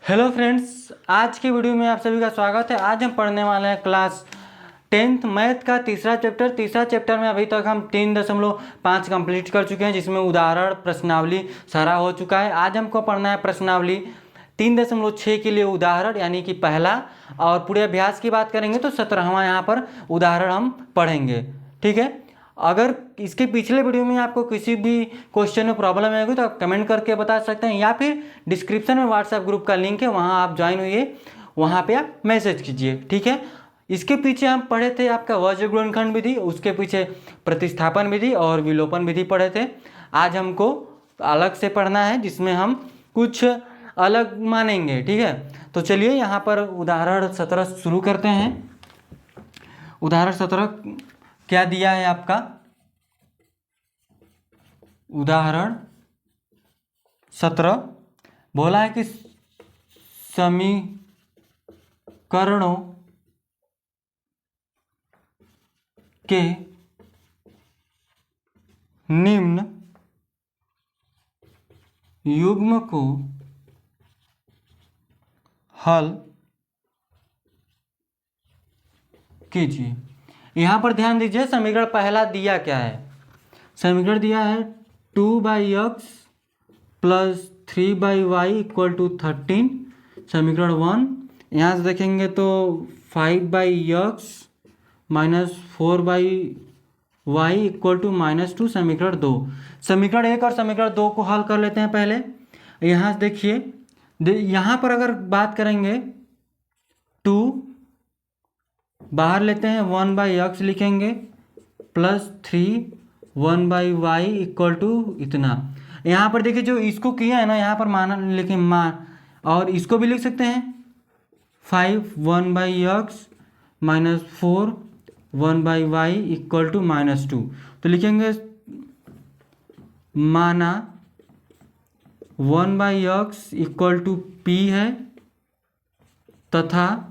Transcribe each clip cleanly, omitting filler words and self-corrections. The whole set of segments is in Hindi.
हेलो फ्रेंड्स, आज की वीडियो में आप सभी का स्वागत है। आज हम पढ़ने वाले हैं क्लास 10th मैथ का तीसरा चैप्टर में अभी तक हम 3.5 कंप्लीट कर चुके हैं, जिसमें उदाहरण प्रश्नावली सारा हो चुका है। आज हमको पढ़ना है प्रश्नावली 3.6 के लिए उदाहरण, यानी कि पहला, और पूरे अभ्यास की बात करेंगे तो 17वां यहाँ पर उदाहरण हम पढ़ेंगे। ठीक है, अगर इसके पिछले वीडियो में आपको किसी भी क्वेश्चन में प्रॉब्लम आएगी तो आप कमेंट करके बता सकते हैं, या फिर डिस्क्रिप्शन में व्हाट्सएप ग्रुप का लिंक है, वहाँ आप ज्वाइन हुइए, वहाँ पे आप मैसेज कीजिए। ठीक है, इसके पीछे हम पढ़े थे आपका वज्र गुणनखंड विधि, उसके पीछे प्रतिस्थापन विधि और विलोपन विधि पढ़े थे। आज हमको अलग से पढ़ना है, जिसमें हम कुछ अलग मानेंगे। ठीक है, तो चलिए यहाँ पर उदाहरण 17 शुरू करते हैं। उदाहरण 17 क्या दिया है आपका? उदाहरण 17 बोला है कि समीकरणों के निम्न युग्म को हल कीजिए। यहाँ पर ध्यान दीजिए, समीकरण पहला दिया क्या है? समीकरण दिया है 2/x plus 3/y equal to 13, समीकरण 1। यहाँ से देखेंगे तो 5/x minus 4/y equal to -2, समीकरण 2। समीकरण 1 और समीकरण 2 को हल कर लेते हैं पहले। यहाँ से देखिए, यहाँ पर अगर बात करेंगे 2 बाहर लेते हैं, 1/x लिखेंगे प्लस 3 1/y इक्वल टू इतना। यहाँ पर देखिए जो इसको किया है ना, यहाँ पर माना लिखे और इसको भी लिख सकते हैं 5 1/x minus 4 1/y equal to -2। तो लिखेंगे माना 1/x इक्वल टू p है तथा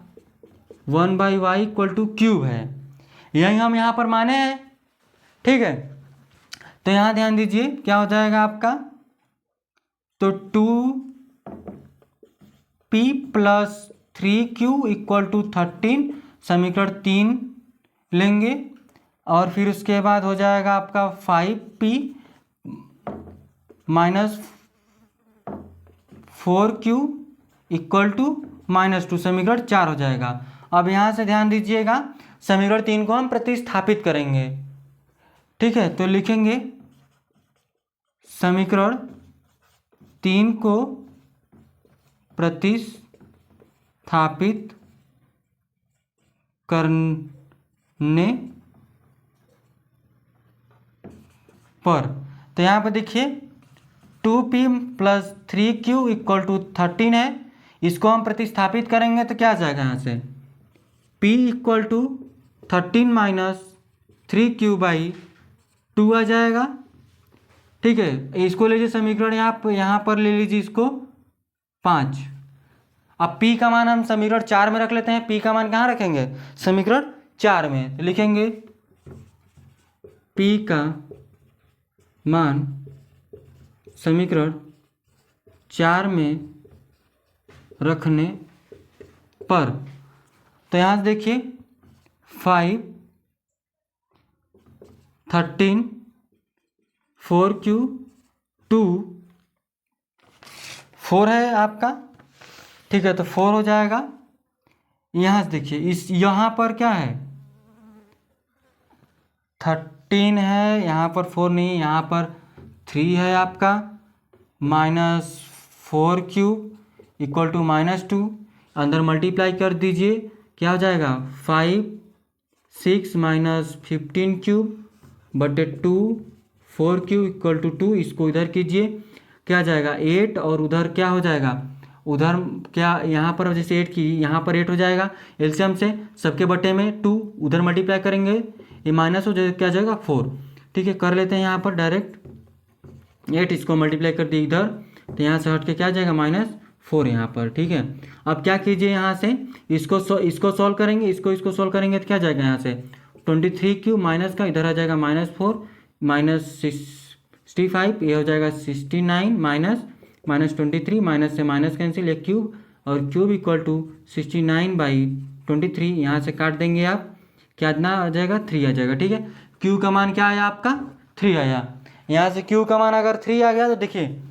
1/y इक्वल टू क्यूब है। यही हम यहाँ पर माने हैं। ठीक है, तो यहाँ ध्यान दीजिए क्या हो जाएगा आपका, तो 2p plus 3q equal to 13, समीकरण 3 लेंगे, और फिर उसके बाद हो जाएगा आपका 5p minus 4q equal to -2, समीकरण 4 हो जाएगा। अब यहाँ से ध्यान दीजिएगा, समीकरण 3 को हम प्रतिस्थापित करेंगे। ठीक है, तो लिखेंगे समीकरण 3 को प्रतिस्थापित करने पर, तो यहाँ पर देखिए 2p plus 3q equal to 13 है। इसको हम प्रतिस्थापित करेंगे तो क्या आ जाएगा, यहाँ से p equal to 13 minus 3q/2 आ जाएगा। ठीक है, इसको लीजिए समीकरण यहाँ पर ले लीजिए इसको 5। अब p का मान हम समीकरण 4 में रख लेते हैं। p का मान कहाँ रखेंगे? समीकरण 4 में। तो लिखेंगे p का मान समीकरण 4 में रखने पर, तो यहाँ से देखिए 5 13 4q 2 4 है आपका। ठीक है, तो 4 हो जाएगा। यहाँ से देखिए इस यहाँ पर क्या है, 13 है, यहाँ पर 4 नहीं, यहाँ पर 3 है आपका, माइनस 4q इक्वल टू -2, अंदर मल्टीप्लाई कर दीजिए, क्या हो जाएगा 5 6 माइनस 15q बटे 2 4q इक्वल टू 2, इसको इधर कीजिए, क्या जाएगा 8, और उधर क्या हो जाएगा, उधर क्या यहाँ पर जैसे 8 की यहाँ पर 8 हो जाएगा, एलसीएम से सबके बटे में 2 उधर मल्टीप्लाई करेंगे, ये माइनस हो जाएगा, क्या जाएगा 4। ठीक है, कर लेते हैं यहाँ पर डायरेक्ट 8, इसको मल्टीप्लाई कर दिए इधर, तो यहाँ से हट के क्या जाएगा -4 यहाँ पर। ठीक है, अब क्या कीजिए, यहाँ से इसको सॉल्व करेंगे, इसको सॉल्व करेंगे तो क्या जाएगा, यहाँ से 23q माइनस का इधर आ जाएगा -4 -65, ये हो जाएगा 69 माइनस -23, माइनस से माइनस कैंसिल, एक क्यूब और क्यूब इक्वल टू 69/23, यहाँ से काट देंगे आप, क्या ना आ जाएगा 3 आ जाएगा। ठीक है, क्यू का मान क्या आया आपका 3 आया। यहाँ से क्यू का मान अगर 3 आ गया तो देखिए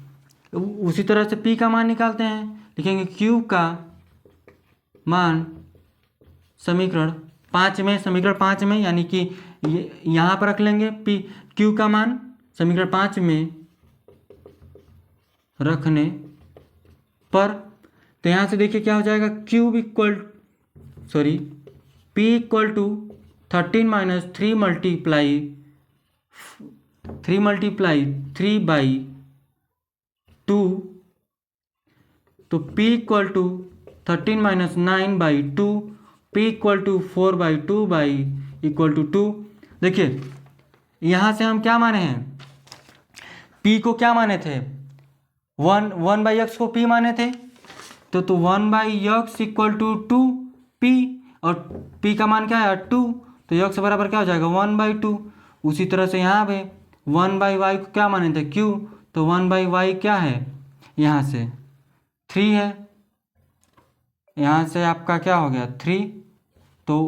उसी तरह से पी का मान निकालते हैं, लिखेंगे क्यू का मान समीकरण 5 में, यानी कि यहाँ पर रख लेंगे पी, क्यू का मान समीकरण 5 में रखने पर, तो यहाँ से देखिए क्या हो जाएगा, पी इक्वल टू 13 - 3 मल्टीप्लाई 3/2, तो P equal to 13 - 9/2, P equal to 4/2/2। देखिए यहाँ से हम क्या माने हैं, P को क्या माने थे, 1/x को P माने थे, तो 1/x इक्वल टू 2P, और P का मान क्या है 2, तो x बराबर क्या हो जाएगा 1/2। उसी तरह से यहाँ पे 1/y को क्या माने थे Q, तो 1/y क्या है यहाँ से 3 है, यहाँ से आपका क्या हो गया 3, तो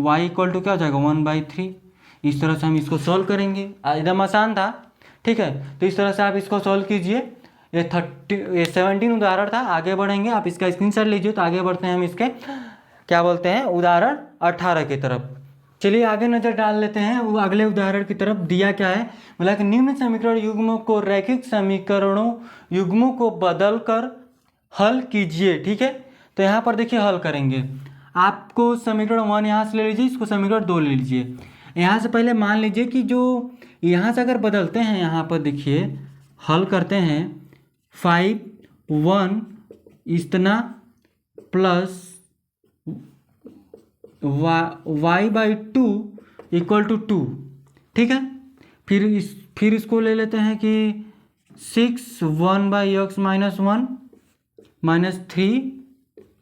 y इक्वल टू क्या हो जाएगा 1/3। इस तरह से हम इसको सॉल्व करेंगे, एकदम आसान था। ठीक है, तो इस तरह से आप इसको सॉल्व कीजिए। ये 17 उदाहरण था, आगे बढ़ेंगे, आप इसका स्क्रीनशॉट लीजिए। तो आगे बढ़ते हैं हम इसके क्या बोलते हैं उदाहरण 18 की तरफ। चलिए आगे नज़र डाल लेते हैं वो अगले उदाहरण की तरफ। दिया क्या है, बोला कि निम्न समीकरण युग्मों को रैखिक समीकरणों युग्मों को बदलकर हल कीजिए। ठीक है, तो यहाँ पर देखिए हल करेंगे, आपको समीकरण 1 यहाँ से ले लीजिए, इसको समीकरण 2 ले लीजिए। यहाँ से पहले मान लीजिए कि जो यहाँ से अगर बदलते हैं, यहाँ पर देखिए हल करते हैं 5 1 इतना प्लस y/2 इक्वल टू 2। ठीक है, फिर इसको ले लेते हैं कि 6 1/x - 1 -3,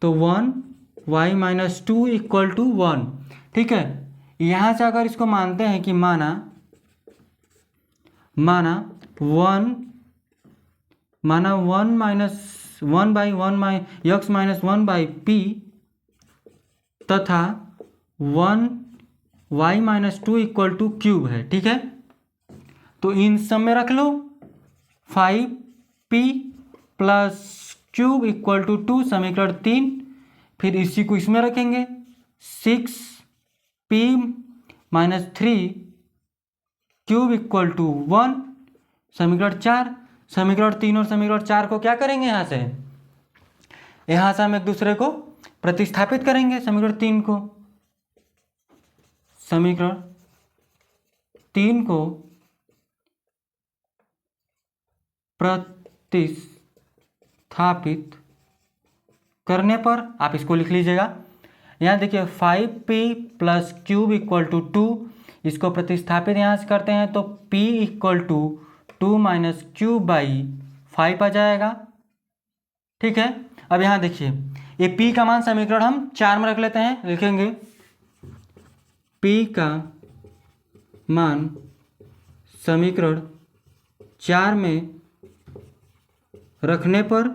तो 1 y-2 इक्वल टू 1। ठीक है, यहाँ से अगर इसको मानते हैं कि माना 1/1/x-1/p तथा 1 y-2 इक्वल टू क्यूब है। ठीक है, तो इन सब में रख लो 5p plus cube equal to 2, समीकरण 3। फिर इसी को इसमें रखेंगे 6p - 3 क्यूब इक्वल टू 1, समीकरण 4। समीकरण 3 और समीकरण 4 को क्या करेंगे, यहाँ से हम एक दूसरे को प्रतिस्थापित करेंगे। समीकरण 3 को प्रतिस्थापित करने पर आप इसको लिख लीजिएगा। यहाँ देखिए 5p plus cube equal to 2, इसको प्रतिस्थापित यहाँ से करते हैं तो p इक्वल टू 2 - क्यूब/5 आ जाएगा। ठीक है, अब यहाँ देखिए ये p का मान समीकरण हम 4 में रख लेते हैं, लिखेंगे p का मान समीकरण 4 में रखने पर,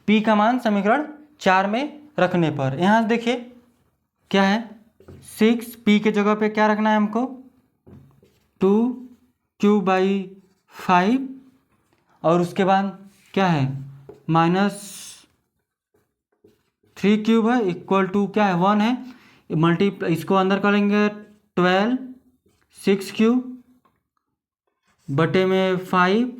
p का मान समीकरण 4 में रखने पर यहाँ देखिए क्या है 6, p के जगह पे क्या रखना है हमको 2 क्यूब/5, और उसके बाद क्या है -3 क्यूब है इक्वल टू क्या है 1 है, इसको अंदर करेंगे 12 6 क्यूब बटे में 5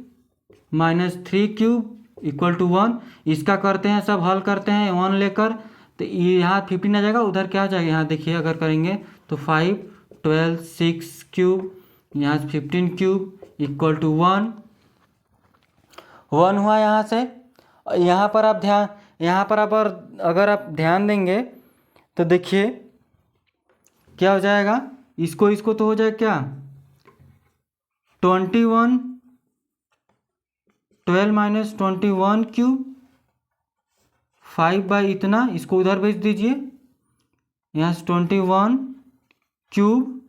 -3 क्यूब इक्वल टू 1। इसका करते हैं सब हल करते हैं 1 लेकर, तो ये यहाँ 15 आ जाएगा, उधर क्या आ जाएगा यहाँ देखिए अगर करेंगे तो 5 12 6 क्यूब यहाँ से 15 क्यूब इक्वल टू 1 हुआ यहाँ से। यहाँ पर आप अगर आप ध्यान देंगे तो देखिए क्या हो जाएगा, इसको तो हो जाएगा क्या 21 12 - 21 क्यूब 5 इतना, इसको उधर भेज दीजिए, यहाँ से 21 क्यूब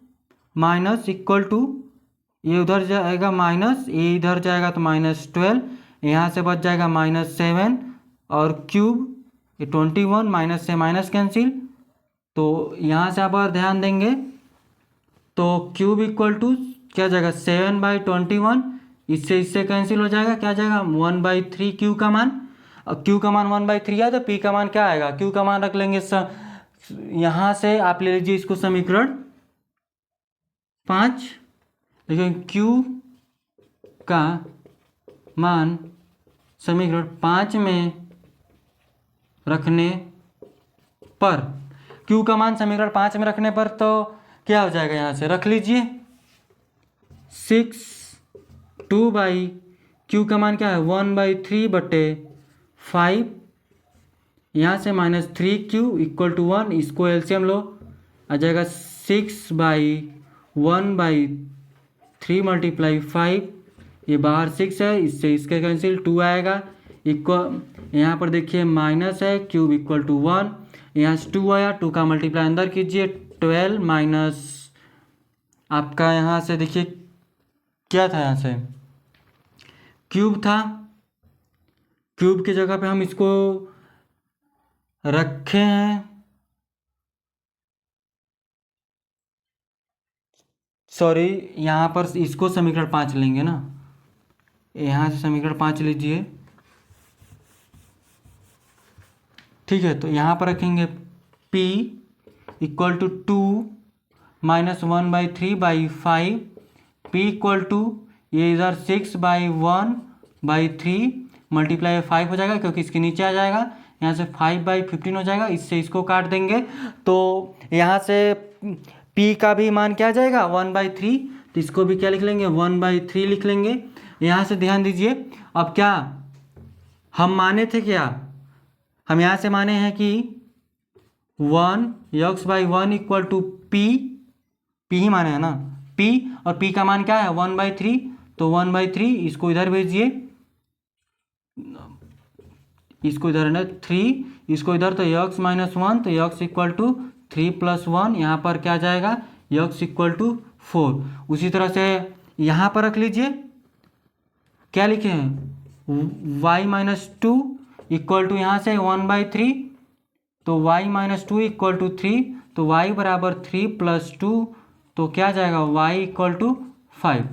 माइनस इक्वल टू ये उधर जाएगा माइनस, ये इधर जाएगा तो -12, यहाँ से बच जाएगा -7 और क्यूब, ये 21 माइनस से माइनस कैंसिल, तो यहाँ से आप अगर ध्यान देंगे तो क्यूब इक्वल टू क्या जाएगा 7/21, इससे कैंसिल हो जाएगा, क्या जाएगा 1/3 क्यू का मान। और क्यू का मान 1/3 है तो पी का मान क्या आएगा, क्यू का मान रख लेंगे यहाँ से आप ले लीजिए इसको समीकरण 5, लेकिन क्यू का मान समीकरण 5 में रखने पर, क्यू का मान समीकरण 5 में रखने पर तो क्या हो जाएगा, यहाँ से रख लीजिए 2 क्यू का मान क्या है 1/3/5, यहाँ से -3q इक्वल टू 1, इसको एलसीएम लो, आ जाएगा 6/1/3 × 5, ये बाहर 6 है, इससे इसका कैंसिल 2 आएगा, इक्वल यहाँ पर देखिए माइनस है, क्यूब इक्वल टू 1, यहाँ से 2 आया, 2 का मल्टीप्लाई अंदर कीजिए, 12 माइनस आपका यहाँ से देखिए क्या था, यहाँ से क्यूब था, क्यूब की जगह पे हम इसको रखे हैं, सॉरी यहाँ पर इसको समीकरण 5 लेंगे ना, यहाँ से समीकरण 5 लीजिए, ठीक है। तो यहाँ पर रखेंगे p equal to 2 minus 1/3/5, p equal to ये इधर 6/1/3 मल्टीप्लाई 5 हो जाएगा, क्योंकि इसके नीचे आ जाएगा, यहाँ से 5/15 हो जाएगा, इससे इसको काट देंगे तो यहाँ से p का भी मान क्या आ जाएगा 1/3, तो इसको भी क्या लिख लेंगे 1/3 लिख लेंगे। यहाँ से ध्यान दीजिए, अब क्या हम माने थे, क्या हम यहाँ से माने हैं कि 1x/1 इक्वल टू p ही माने हैं ना, p, और p का मान क्या है 1/3, तो 1/3 इसको इधर भेजिए, इसको इधर है ना 3, इसको इधर, तो x - 1, तो x इक्वल टू 3 + 1, यहाँ पर क्या जाएगा x इक्वल टू 4। उसी तरह से यहाँ पर रख लीजिए, क्या लिखे हैं y - 2 इक्वल टू यहाँ से 1/3, तो y - 2 इक्वल टू 3, तो y बराबर 3 + 2, तो क्या जाएगा y इक्वल टू 5।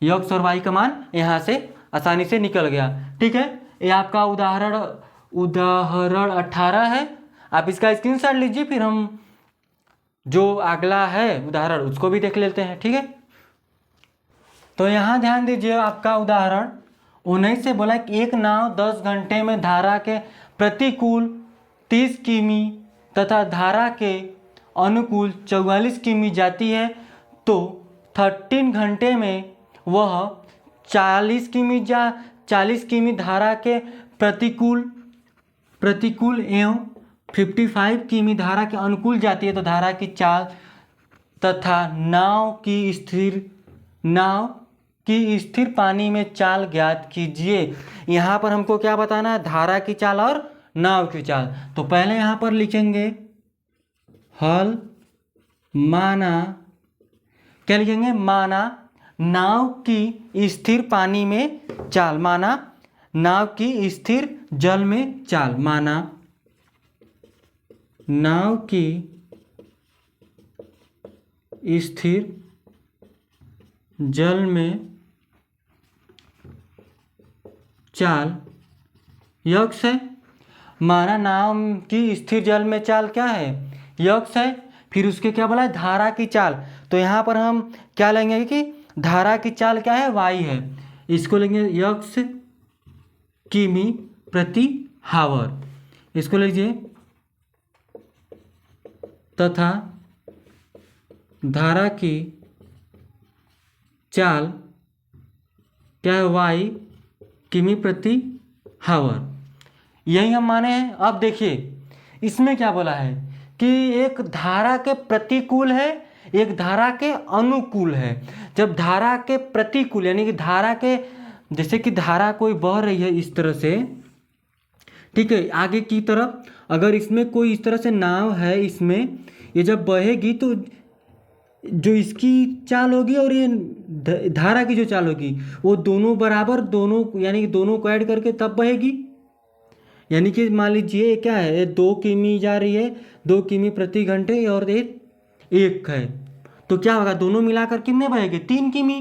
x और y का मान यहाँ से आसानी से निकल गया, ठीक है। ये आपका उदाहरण 18 है, आप इसका स्क्रीनशॉट लीजिए, फिर हम जो अगला है उदाहरण उसको भी देख लेते हैं, ठीक है। तो यहाँ ध्यान दीजिए, आपका उदाहरण 19 से बोला कि एक नाव 10 घंटे में धारा के प्रतिकूल 30 किमी तथा धारा के अनुकूल 44 किमी जाती है, तो 13 घंटे में वह 40 किमी धारा के प्रतिकूल एवं 55 किमी धारा के अनुकूल जाती है, तो धारा की चाल तथा नाव की स्थिर पानी में चाल ज्ञात कीजिए। यहाँ पर हमको क्या बताना है, धारा की चाल और नाव की चाल। तो पहले यहाँ पर लिखेंगे हल माना, क्या लिखेंगे माना नाव की स्थिर पानी में चाल, माना नाव की स्थिर जल में चाल, माना नाव की स्थिर जल में चाल यक्स है, माना नाव की स्थिर जल में चाल क्या है यक्स है। फिर उसके क्या बोला है धारा की चाल, तो यहाँ पर हम क्या लेंगे कि धारा की चाल क्या है y है, इसको लेंगे यक्स किमी प्रति हावर, इसको लीजिए, तथा धारा की चाल क्या है y किमी प्रति हावर, यही हम माने हैं। अब देखिए इसमें क्या बोला है कि एक धारा के प्रतिकूल है, एक धारा के अनुकूल है। जब धारा के प्रतिकूल यानी कि धारा के, जैसे कि धारा कोई बह रही है इस तरह से, ठीक है, आगे की तरफ, अगर इसमें कोई इस तरह से नाव है, इसमें ये जब बहेगी तो जो इसकी चाल होगी और ये धारा की जो चाल होगी वो दोनों बराबर, दोनों यानी कि दोनों को ऐड करके तब बहेगी। यानी कि मान लीजिए ये क्या है, ये 2 किमी जा रही है, 2 किमी प्रति घंटे, और ये 1 है, तो क्या होगा, दोनों मिलाकर कितने बहेंगे, 3 किमी।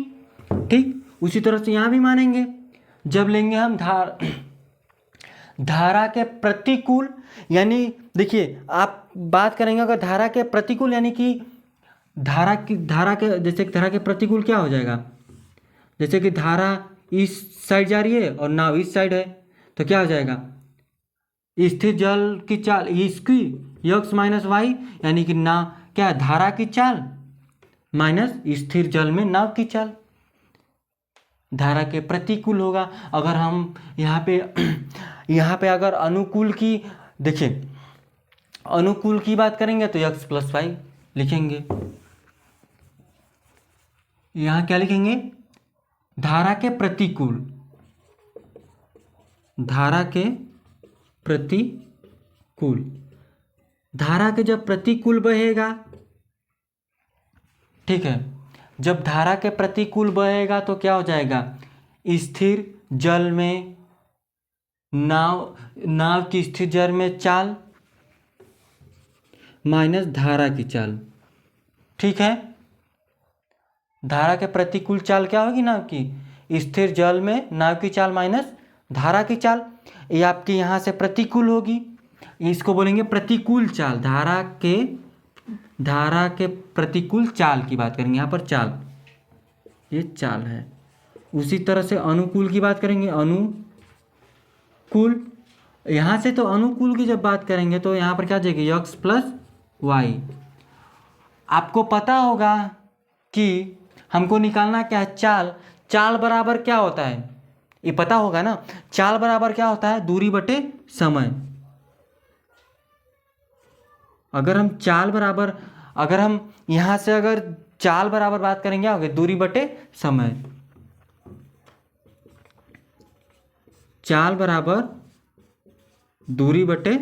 ठीक, उसी तरह से यहाँ भी मानेंगे। जब लेंगे हम धारा के प्रतिकूल, यानी देखिए आप बात करेंगे अगर धारा के प्रतिकूल, यानी कि धारा के जैसे कि धारा के प्रतिकूल क्या हो जाएगा, जैसे कि धारा इस साइड जा रही है और नाव इस साइड है, तो क्या हो जाएगा, स्थिर जल की चाल इसकी यक्स माइनस वाई, यानी कि ना क्या, धारा की चाल माइनस स्थिर जल में नाव की चाल, धारा के प्रतिकूल होगा। अगर हम यहाँ पे अगर अनुकूल की, देखिए अनुकूल की बात करेंगे तो यक्स प्लस वाई लिखेंगे। यहाँ क्या लिखेंगे, धारा के प्रतिकूल, धारा के प्रतिकूल, धारा के जब प्रतिकूल बहेगा, ठीक है, जब धारा के प्रतिकूल बहेगा तो क्या हो जाएगा, स्थिर जल में नाव की स्थिर जल में चाल माइनस धारा की चाल। ठीक है, धारा के प्रतिकूल चाल क्या होगी, नाव की स्थिर जल में नाव की चाल माइनस धारा की चाल, ये आपकी यहाँ से प्रतिकूल होगी, इसको बोलेंगे प्रतिकूल चाल। धारा के प्रतिकूल चाल की बात करेंगे, यहाँ पर चाल, ये चाल है। उसी तरह से अनुकूल की बात करेंगे, अनुकूल, यहाँ से तो अनुकूल की जब बात करेंगे तो यहाँ पर क्या जाएगी, यक्स प्लस वाई। आपको पता होगा कि हमको निकालना क्या है, चाल बराबर क्या होता है, ये पता होगा ना, चाल बराबर क्या होता है, दूरी बटे समय। अगर हम यहाँ से अगर चाल बराबर बात करेंगे, क्या होगा, दूरी बटे समय, चाल बराबर दूरी बटे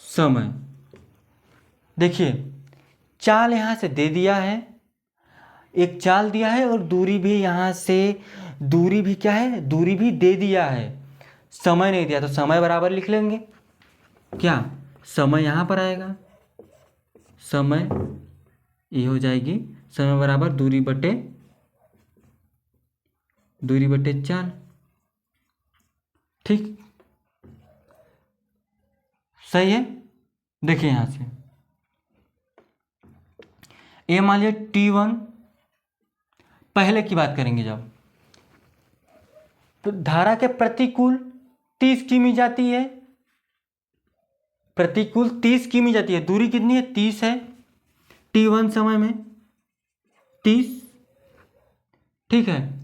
समय। देखिए चाल यहाँ से दे दिया है, एक चाल दिया है, और दूरी भी यहाँ से, दूरी भी क्या है, दूरी भी दे दिया है, समय नहीं दिया, तो समय बराबर लिख लेंगे, क्या समय यहाँ पर आएगा, समय ये हो जाएगी, समय बराबर दूरी बटे चाल। ठीक, सही है। देखिए यहाँ से ये मान लिया T1, पहले की बात करेंगे जब, तो धारा के प्रतिकूल 30 किमी जाती है, प्रतिकूल 30 किमी जाती है, दूरी कितनी है, 30 है, T1 समय में 30। ठीक है,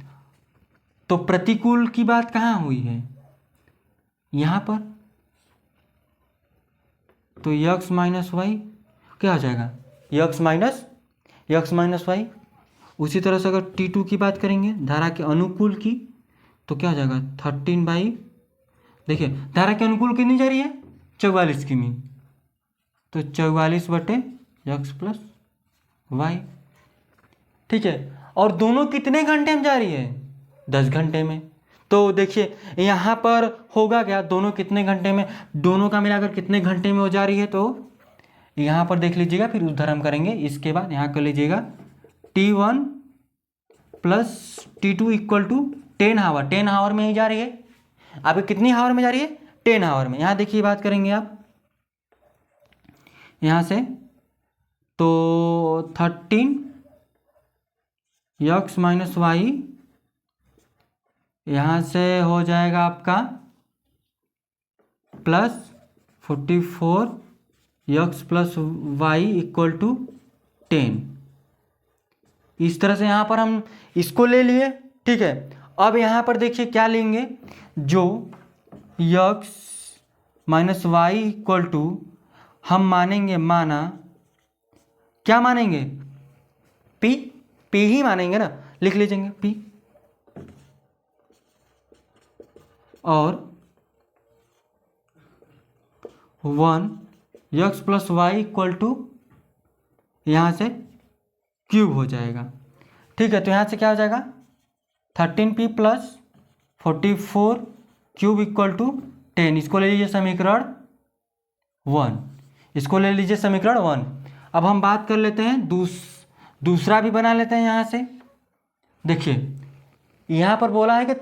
तो प्रतिकूल की बात कहाँ हुई है, यहाँ पर, तो यक्स माइनस वाई क्या हो जाएगा, यक्स माइनस वाई। उसी तरह से अगर T2 की बात करेंगे, धारा के अनुकूल की, तो क्या हो जाएगा, 13/, देखिए धारा के अनुकूल कितनी जा रही है, 44 किमी, तो 44 बटे यक्स प्लस वाई। ठीक है, और दोनों कितने घंटे में जा रही है, 10 घंटे में। तो देखिए यहाँ पर होगा क्या, दोनों कितने घंटे में, दोनों का मिलाकर कितने घंटे में हो जा रही है, तो यहाँ पर देख लीजिएगा, फिर उधर हम करेंगे, इसके बाद यहाँ कर लीजिएगा T1 plus T2 equal to 10 hour, 10 hour में ही जा रही है, आपकी कितनी आवर में जा रही है, 10 आवर में। यहाँ देखिए बात करेंगे आप यहाँ से, तो 13 यक्स माइनस वाई, यहाँ से हो जाएगा आपका plus 44 x plus y equal to 10। इस तरह से यहाँ पर हम इसको ले लिए। ठीक है, अब यहाँ पर देखिए क्या लेंगे, जो x minus y equal to, हम मानेंगे, क्या मानेंगे, पी ही मानेंगे ना, लिख लीजिएंगे पी, और 1 x plus y equal to, यहाँ से क्यूब हो जाएगा। ठीक है, तो यहाँ से क्या हो जाएगा, 13p plus 44 cube equal to 10, इसको ले लीजिए समीकरण 1, इसको ले लीजिए समीकरण 1। अब हम बात कर लेते हैं दूसरा भी बना लेते हैं यहाँ से। देखिए यहाँ पर बोला है कि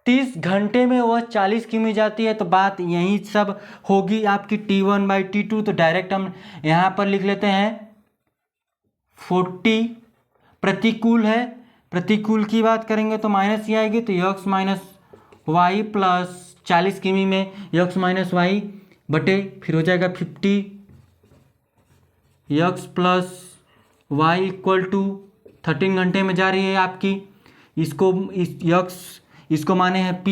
30 घंटे में वह 40 किमी जाती है, तो बात यही सब होगी आपकी T1/T2। तो डायरेक्ट हम यहाँ पर लिख लेते हैं 40, प्रतिकूल है, प्रतिकूल की बात करेंगे तो माइनस ही आएगी, तो x माइनस वाई प्लस 40 किमी में x माइनस वाई बटे फिर हो जाएगा 50 x plus y equal to 13 घंटे में जा रही है आपकी। इसको माने हैं p,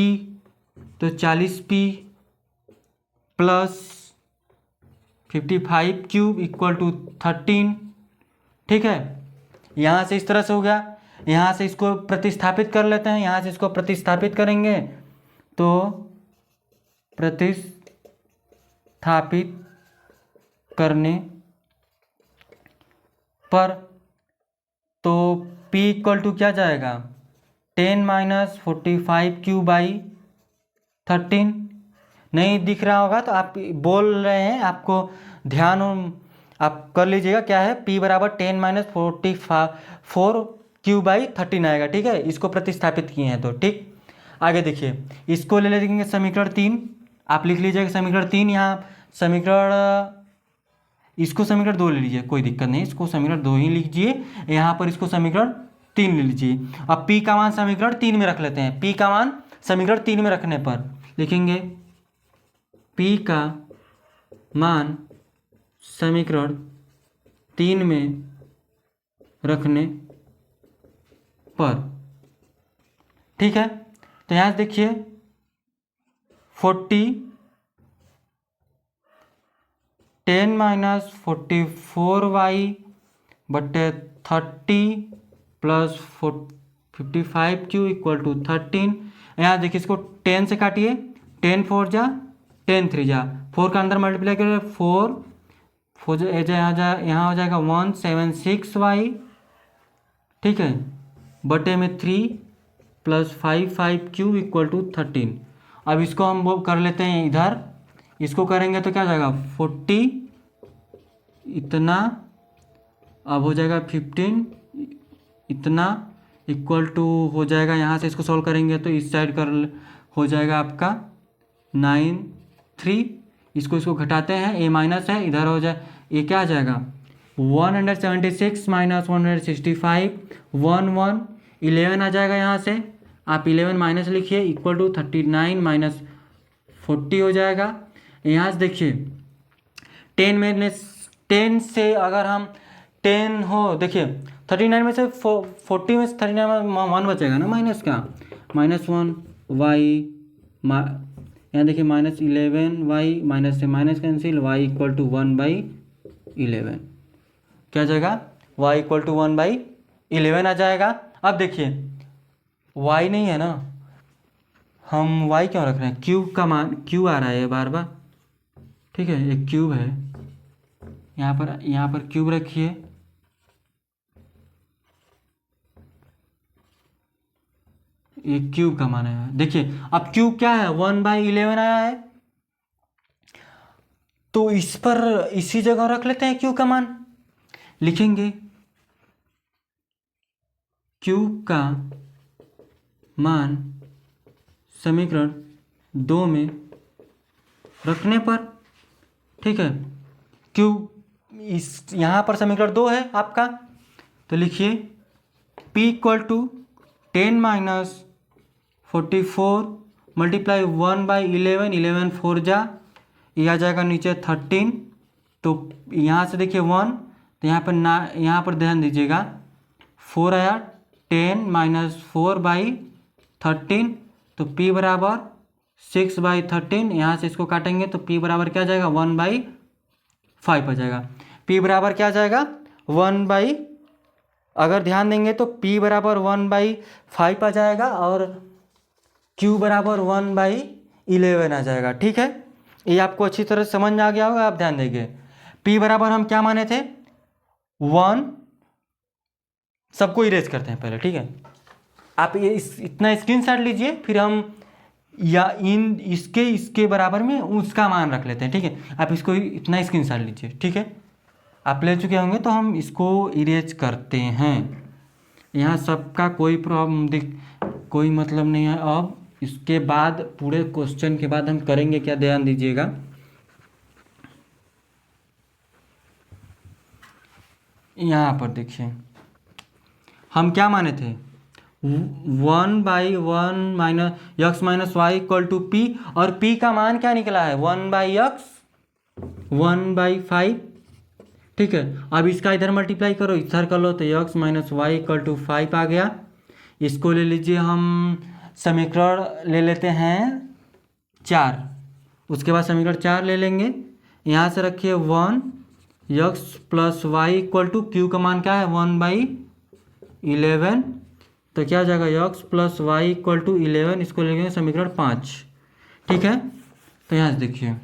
तो 40p plus 55 cube equal to 13। ठीक है, यहाँ से इस तरह से हो गया। यहाँ से इसको प्रतिस्थापित कर लेते हैं, यहाँ से इसको प्रतिस्थापित करेंगे तो प्रतिस्थापित करने पर तो p इक्वल टू क्या जाएगा 10 माइनस 45 क्यू बाई 13। नहीं दिख रहा होगा तो आप बोल रहे हैं, आपको ध्यान आप कर लीजिएगा क्या है, p बराबर 10 माइनस 44 क्यू बाई 13 आएगा। ठीक है, इसको प्रतिस्थापित किए हैं तो ठीक। आगे देखिए, इसको ले लेंगे समीकरण 3, आप लिख लीजिएगा समीकरण 3। यहाँ इसको समीकरण 2 ले लीजिए, कोई दिक्कत नहीं, इसको समीकरण 2 ही लीजिए। यहाँ पर इसको समीकरण 3 ले लीजिए। अब p का मान समीकरण 3 में रख लेते हैं। p का मान समीकरण 3 में रखने पर लिखेंगे p का मान समीकरण 3 में रखने पर। ठीक है, तो यहाँ देखिए 10 माइनस 44y बटे 30 प्लस 55 क्यू इक्वल टू 13। यहाँ देखिए इसको 10 से काटिए, 10 4 जा 10 3 जा, 4 का अंदर मल्टीप्लाई करिए 4 यहाँ हो जाएगा 176y। ठीक है, बटे में 3 प्लस 5 क्यू इक्वल टू 13। अब इसको हम वो कर लेते हैं इधर, इसको करेंगे तो क्या हो जाएगा 40 इतना, अब हो जाएगा 15 इतना इक्वल टू हो जाएगा, यहाँ से इसको सॉल्व करेंगे तो इस साइड कर हो जाएगा आपका 9 3। इसको घटाते हैं, a माइनस है इधर हो जाए, ये क्या आ जाएगा 176 माइनस 165 11 आ जाएगा। यहाँ से आप 11 माइनस लिखिए इक्वल टू 39 माइनस 40 हो जाएगा। यहाँ से देखिए 10 से अगर हम 10 हो, देखिए 39 में से 40 में से 39 में 1 बचेगा ना माइनस का, -1 y, यहाँ देखिए -11y, माइनस से minus cancel, y equal to 1/11 क्या जाएगा, y इक्वल टू 1/11 आ जाएगा। अब देखिए y नहीं है ना, हम y क्यों रख रहे हैं, क्यूब का मान क्यू आ रहा है बार बार। ठीक है, एक क्यूब है, यहाँ पर क्यूब रखिए, एक क्यूब का मान आया है। देखिए अब क्यूब क्या है 1/11 आया है, तो इस पर इसी जगह रख लेते हैं क्यूब का मान, लिखेंगे क्यूब का मान समीकरण 2 में रखने पर। ठीक है, क्यूब इस यहाँ पर समीकरण 2 है आपका, तो लिखिए p equal to 10 minus 44 multiply 1/11, 11 4 जा, ये आ जाएगा नीचे 13। तो यहाँ से देखिए 1, तो यहाँ पर ध्यान दीजिएगा 4 आया, 10 माइनस 4/13, तो p बराबर 6/13। यहाँ से इसको काटेंगे तो p बराबर क्या जाएगा 1/5 आ जाएगा। p बराबर क्या जाएगा 1/, अगर ध्यान देंगे तो p बराबर 1/5 आ जाएगा और q बराबर 1/11 आ जाएगा। ठीक है, ये आपको अच्छी तरह समझ में आ गया होगा। आप ध्यान देंगे p बराबर हम क्या माने थे 1, सबको इरेज करते हैं पहले। ठीक है, आप ये इतना स्क्रीनशॉट लीजिए, फिर हम या इन इसके बराबर में उसका मान रख लेते हैं। ठीक है, आप इसको इतना स्क्रीनशॉट लीजिए। ठीक है, आप ले चुके होंगे तो हम इसको इरेज करते हैं। यहाँ सबका कोई कोई मतलब नहीं है। अब इसके बाद पूरे क्वेश्चन के बाद हम करेंगे क्या, ध्यान दीजिएगा। यहाँ पर देखिए हम क्या माने थे, 1/1 minus x minus y equal to p, और पी का मान क्या निकला है 1/x 1/5। ठीक है, अब इसका इधर मल्टीप्लाई करो, इधर कर लो, तो x minus y equal to 5 आ गया। इसको ले लीजिए, हम समीकरण ले लेते हैं 4। उसके बाद समीकरण 4 ले लेंगे, यहाँ से रखिए 1 x plus y equal to q का मान क्या है 1/11, तो क्या हो जाएगा x plus y equal to 11। इसको ले लेंगे समीकरण 5। ठीक है, तो यहाँ से देखिए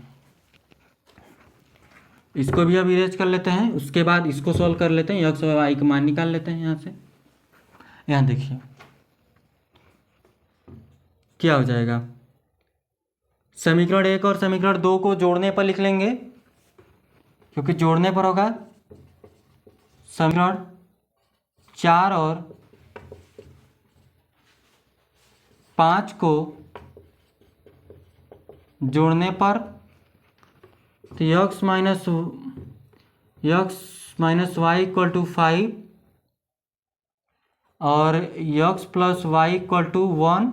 इसको भी अब इरेज कर लेते हैं। उसके बाद इसको सॉल्व कर लेते हैं, एक्स और वाई का मान निकाल लेते हैं यहाँ से। यहाँ देखिए क्या हो जाएगा, समीकरण 1 और समीकरण 2 को जोड़ने पर लिख लेंगे, क्योंकि जोड़ने पर होगा। समीकरण 4 और 5 को जोड़ने पर, तो x minus y equal to 5 और x plus y equal to 1,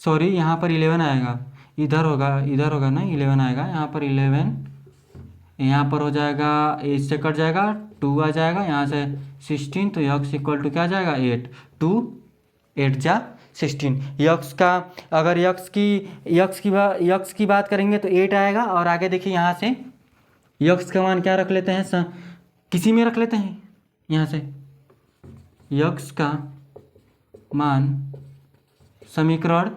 sorry यहाँ पर 11 आएगा, इधर होगा ना 11 आएगा, यहाँ पर 11, यहाँ पर हो जाएगा, इससे कट जाएगा 2 आ जाएगा, यहाँ से 16, तो एक्स इक्वल टू क्या आ जाएगा 8, 2 8 जा 16। यक्स का अगर यक्स की बात करेंगे तो 8 आएगा। और आगे देखिए यहाँ से यक्स का मान क्या रख लेते हैं, किसी में रख लेते हैं। यहाँ से यक्स का मान समीकरण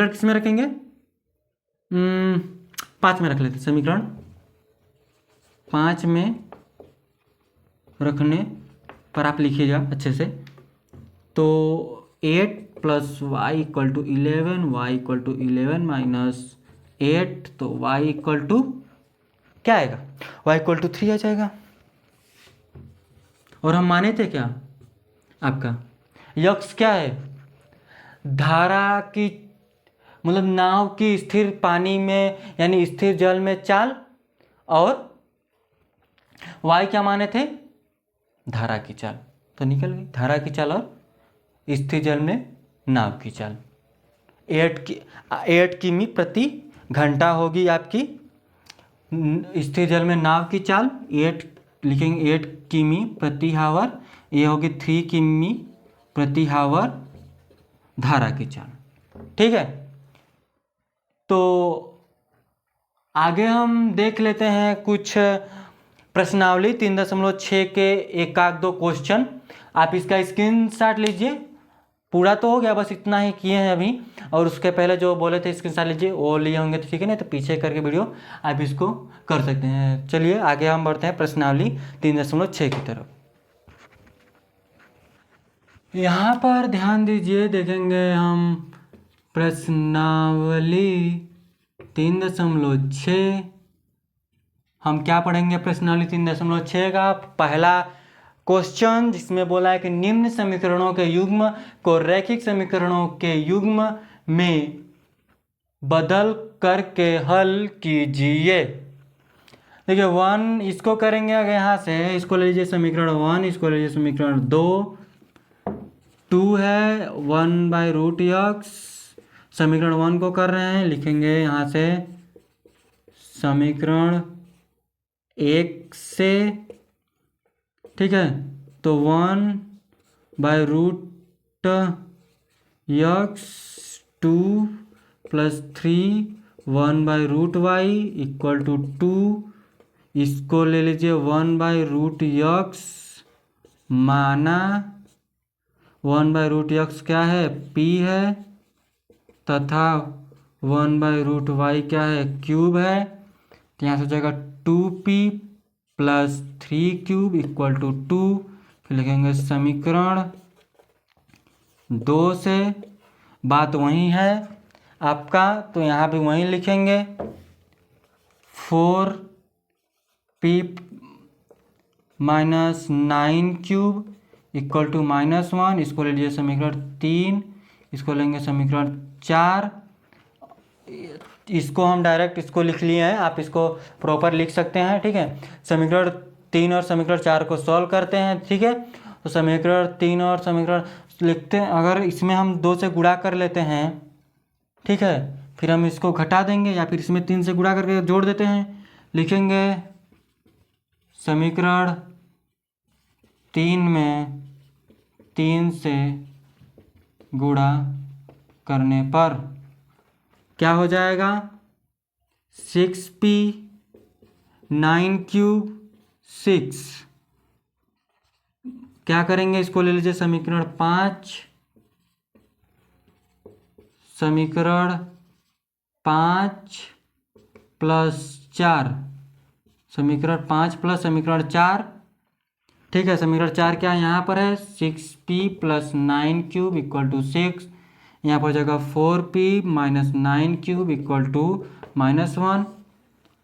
किस में रखेंगे, 5 में रख लेते हैं। समीकरण 5 में रखने पर आप लिखिएगा अच्छे से, तो 8 plus y equal to 11, y equal to 11 minus 8, तो वाई इक्वल टू क्या आएगा, वाई इक्वल टू 3 आ जाएगा। और हम माने थे क्या, आपका यक्स क्या है, धारा की मतलब नाव की स्थिर पानी में यानी स्थिर जल में चाल, और वाई क्या माने थे, धारा की चाल। तो निकल गई धारा की चाल और स्थिर जल में नाव की चाल। 8 किमी प्रति घंटा होगी आपकी स्थिर जल में नाव की चाल। 8 लिखेंगे 8 किमी प्रति हावर, ये होगी 3 किमी प्रति हावर धारा की चाल। ठीक है, तो आगे हम देख लेते हैं कुछ प्रश्नावली 3.6 के 1-2 क्वेश्चन। आप इसका स्क्रीनशॉट लीजिए, पूरा तो हो गया, बस इतना ही किए हैं अभी, और उसके पहले जो बोले थे स्क्रीनशॉट लीजिए वो लिए होंगे तो ठीक है, नहीं तो पीछे करके वीडियो आप इसको कर सकते हैं। चलिए आगे हम बढ़ते हैं प्रश्नावली 3.6 की तरफ। यहाँ पर ध्यान दीजिए, देखेंगे हम प्रश्नावली 3.6। हम क्या पढ़ेंगे, प्रश्नावली 3.6 का पहला क्वेश्चन, जिसमें बोला है कि निम्न समीकरणों के युग्म को रैखिक समीकरणों के युग्म में बदल करके हल कीजिए। देखिए 1 इसको करेंगे, अगर यहाँ से इसको ले लीजिए समीकरण 1, इसको ले लीजिए समीकरण 2, 2 है 1/√x, समीकरण 1 को कर रहे हैं, लिखेंगे यहाँ से समीकरण 1 से, ठीक है, तो 1/√x 2 + 3 1/√y इक्वल टू 2। इसको ले लीजिए 1/√x माना 1/√x क्या है, p है, तथा 1/√y क्या है, क्यूब है। तो यहाँ से हो जाएगा 2p + 3 क्यूब इक्वल टू 2। फिर लिखेंगे समीकरण 2 से बात वही है आपका, तो यहाँ भी वही लिखेंगे 4p minus 9 cube equal to -1। इसको ले लीजिए समीकरण 3, इसको लेंगे समीकरण 4। इसको हम डायरेक्ट इसको लिख लिए हैं, आप इसको प्रॉपर लिख सकते हैं, ठीक है। समीकरण 3 और समीकरण 4 को सॉल्व करते हैं, ठीक है। तो समीकरण 3 और समीकरण लिखते हैं, अगर इसमें हम 2 से गुणा कर लेते हैं, ठीक है, फिर हम इसको घटा देंगे या फिर इसमें 3 से गुणा करके जोड़ देते हैं। लिखेंगे समीकरण 3 में 3 से गुणा करने पर क्या हो जाएगा 6p 9 क्यूब 6। क्या करेंगे, इसको ले लीजिए समीकरण 5, समीकरण 5 प्लस 4, समीकरण 5 प्लस समीकरण 4, ठीक है। समीकरण 4 क्या यहाँ पर है 6p plus 9 cube equal to 6। यहाँ पर हो जाएगा 4p minus 9 cube equal to -1।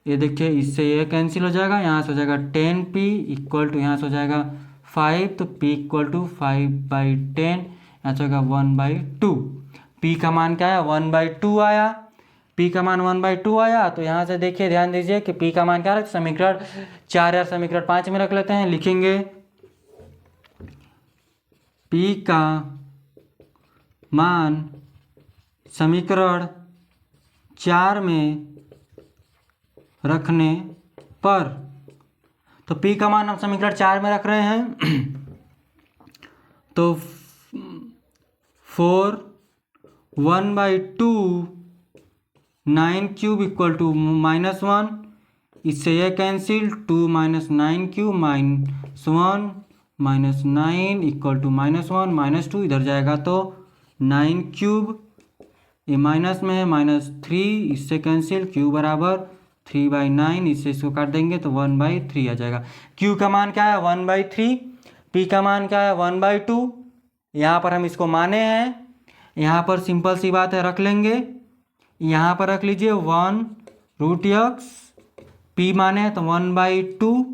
ये देखिए इससे ये कैंसिल हो जाएगा, यहाँ से हो जाएगा 10p इक्वल टू, यहाँ से हो जाएगा 5, तो p इक्वल टू 5/10, यहाँ से होगा 1/2। p का मान क्या आया 1/2 आया, p का मान 1/2 आया। तो यहाँ से देखिए ध्यान दीजिए कि p का मान क्या रख, समीकरण 4 या समीकरण 5 में रख लेते हैं। लिखेंगे p का मान समीकरण 4 में रखने पर, तो p का मान हम समीकरण 4 में रख रहे हैं तो 4 1/2 9 क्यूब इक्वल टू -1, इससे यह cancel, 2 minus 9 cube -1 minus 9 equal to -1 -2 इधर जाएगा तो 9 क्यूब, ये माइनस में है -3, इससे कैंसिल, क्यू बराबर 3/9, इससे इसको काट देंगे तो 1/3 आ जाएगा। क्यू का मान क्या है 1/3, पी का मान क्या है 1/2। यहाँ पर हम इसको माने हैं, यहाँ पर सिंपल सी बात है रख लेंगे, यहाँ पर रख लीजिए 1√x, पी माने हैं तो 1/2,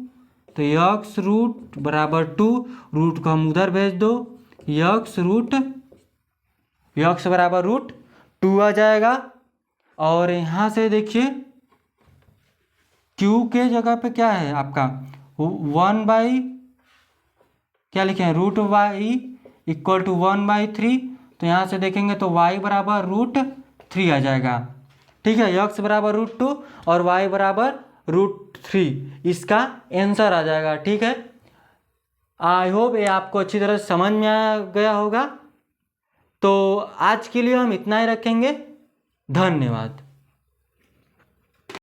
तो x रूट बराबर 2, रूट को हम उधर भेज दो, x बराबर √2 आ जाएगा। और यहाँ से देखिए q के जगह पे क्या है आपका 1 क्या लिखे हैं √y इक्वल टू 1/3, तो यहाँ से देखेंगे तो y बराबर √3 आ जाएगा, ठीक है। x बराबर √2 और y बराबर √3 इसका आंसर आ जाएगा, ठीक है। आई होप ये आपको अच्छी तरह समझ में आ गया होगा। तो आज के लिए हम इतना ही रखेंगे, धन्यवाद।